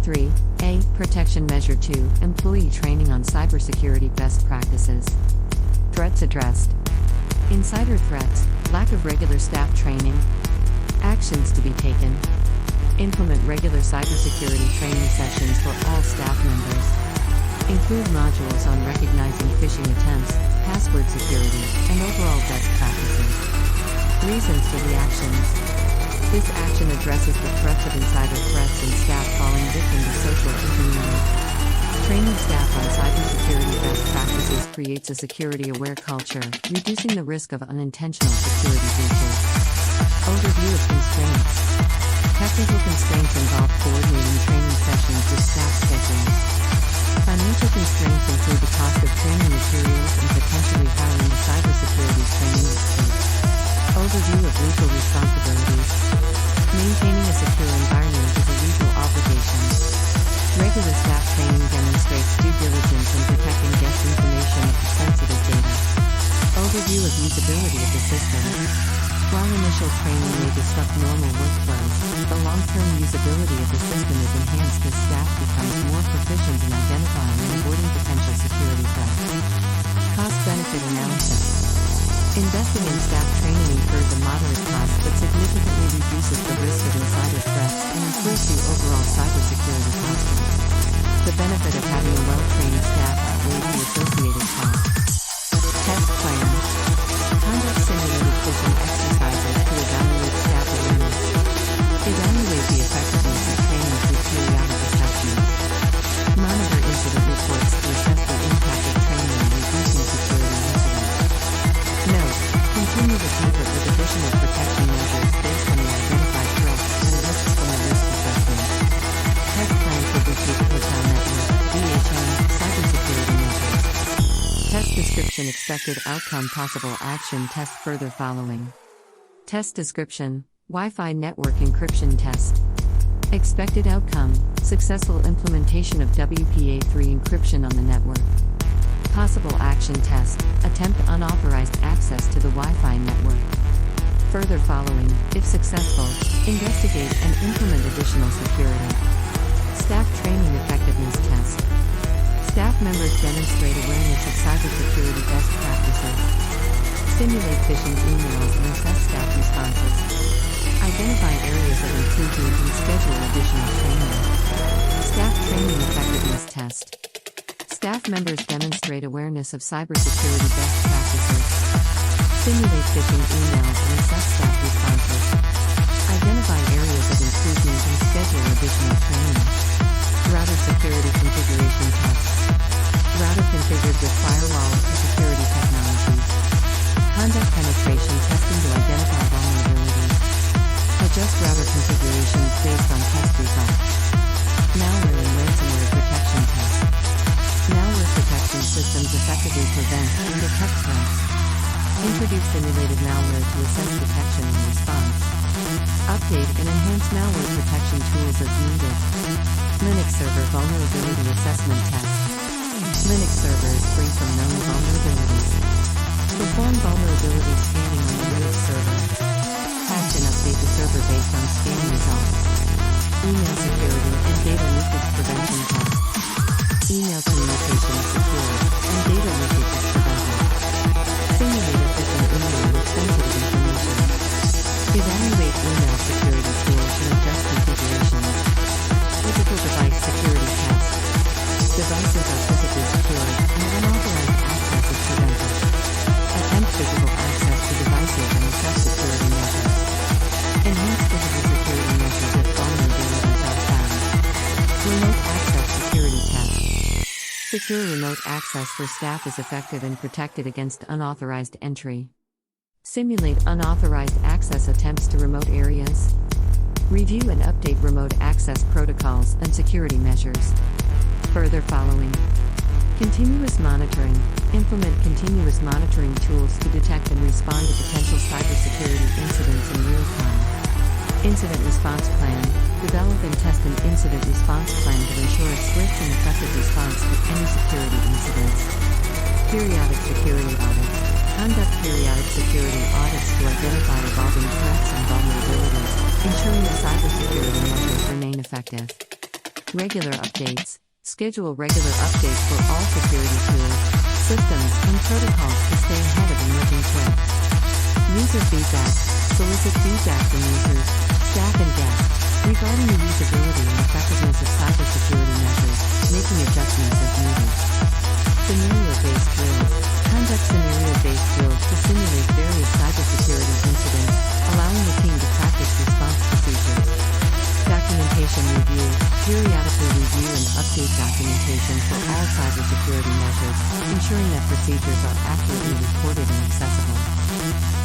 3. Protection Measure 2. Employee training on cybersecurity best practices. Threats addressed. Insider threats, lack of regular staff training. Actions to be taken. Implement regular cybersecurity training sessions for all staff members. Include modules on recognizing phishing attempts, password security, and overall best practices. Reasons for the actions. This action addresses the threats of insider threats and staff falling victim to social engineering. Training staff on cybersecurity best practices creates a security-aware culture, reducing the risk of unintentional security breaches. Overview of constraints. Technical constraints involve coordinating training sessions with staff schedules. Financial constraints include the cost of training materials and potentially hiring a cybersecurity training expert. Overview of legal responsibilities. Maintaining a secure environment is a legal obligation. Regular staff training demonstrates due diligence in protecting guest information and sensitive data. Overview of usability of the system. While initial training may disrupt normal workflows, the long-term usability of the system is enhanced as staff becomes more proficient in identifying and avoiding potential security threats. Cost-benefit analysis. Investing in staff training incurs a moderate cost but significantly reduces the risk of insider threats and improves the overall cybersecurity posture. The benefit of having a well-trained staff outweighs the associated costs. Test plan. Conduct simulated phishing exercises to evaluate staff awareness. Evaluate the effectiveness of training through periodic assessments. Monitor incident reports to assess the impact of training on reducing security incidents. Note: continue the template with additional protection measures based on the identified threats and risks from the risk assessment. Test plan for Btec Hotel Network, BHN, cybersecurity measures. Test description. Expected outcome. Possible action. Test further following. Test description. Wi-Fi network encryption test. Expected outcome. Successful implementation of WPA3 encryption on the network. Possible action test. Attempt unauthorized access to the Wi-Fi network. Further following. If successful, investigate and implement additional security. Staff training effectiveness test. Staff members demonstrate awareness of cybersecurity best practices. Simulate phishing emails and assess staff responses. Identify areas of improvement and schedule additional training. Staff training effectiveness test. Staff members demonstrate awareness of cybersecurity best practices. Simulate phishing emails and assess staff responses. Identify areas of improvement and schedule additional training. Router security configuration test. Router configured with firewall and security technologies. Conduct penetration testing to identify vulnerabilities. Adjust router configurations based on test results. Malware and ransomware protection test. Malware protection systems effectively prevent and detect threats. Introduce simulated malware to assess detection and response. Update and enhance malware protection tools as needed. Linux server vulnerability assessment test. Linux server is free from known vulnerabilities. Perform vulnerability scanning on the Linux server. Patch and update the server based on scan results. Email security and data leakage prevention test. Email communication is secure, and data leakage is prevented. Simulate efficient email with sensitive information. Evaluate email security tools and adjust configurations. Physical device security test. Devices are physically secured, and unauthorized access is prevented. Attempt physical access to devices and assess security measures. Enhance physical security measures if vulnerabilities are found. Remote access security test. Secure remote access for staff is effective and protected against unauthorized entry. Simulate unauthorized access attempts to remote areas. Review and update remote access protocols and security measures. Further following. Continuous monitoring. Implement continuous monitoring tools to detect and respond to potential cybersecurity incidents in real time. Incident response plan. Develop and test an incident response plan to ensure a swift and effective response to any security incidents. Periodic security audits. Conduct periodic security audits to identify evolving threats and vulnerabilities, ensuring the cybersecurity measures remain effective. Regular updates. Schedule regular updates for all security tools, systems, and protocols to stay ahead of emerging threats. User feedback. Solicit feedback from users, staff, and guests regarding the usability and effectiveness of cybersecurity measures, making adjustments as needed. Scenario-based drills. Conduct scenario-based drills to simulate various cybersecurity incidents, allowing the team to practice response procedures. Documentation review. Periodically review and update documentation for all cybersecurity measures, ensuring that procedures are accurately recorded and accessible.